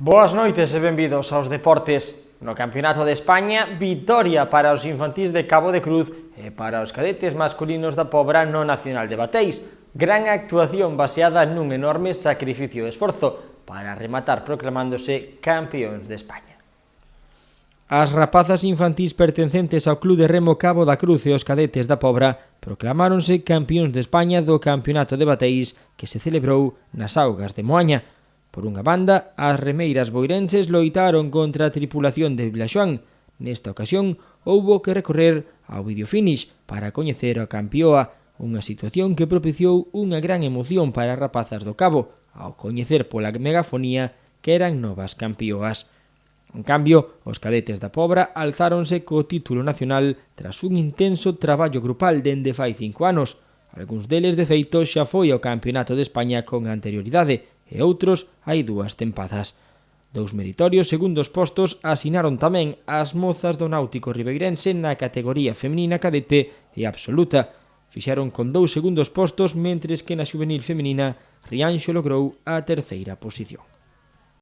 Boas noites e benvidos aos deportes. No Campeonato de España, vitoria para os infantís de Cabo de Cruz e para os cadetes masculinos da Pobra no Nacional de Bateis. Gran actuación baseada nun enorme sacrificio e esforzo para rematar proclamándose campeóns de España. As rapazas infantís pertencentes ao Club de Remo Cabo da Cruz e os cadetes da Pobra proclamáronse campións de España do Campeonato de Bateis que se celebrou nas augas de Moaña. Por unha banda, as remeiras boirenses loitaron contra a tripulación de Vilaxoán. Nesta ocasión, houbo que recorrer ao videofinish para coñecer a campioa, unha situación que propiciou unha gran emoción para as rapazas do Cabo, ao coñecer pola megafonía que eran novas campioas. En cambio, os cadetes da Pobra alzáronse co título nacional tras un intenso traballo grupal dende fai 5 anos. Algúns deles, de feito, xa foi ao Campeonato de España con anterioridade, e outros hai 2 tempadas. 2 meritorios segundos postos asinaron tamén as mozas do Náutico Ribeirense na categoría feminina cadete e absoluta. Fixeron con 2 segundos postos, mentres que na xuvenil feminina Rianxo logrou a 3ª posición.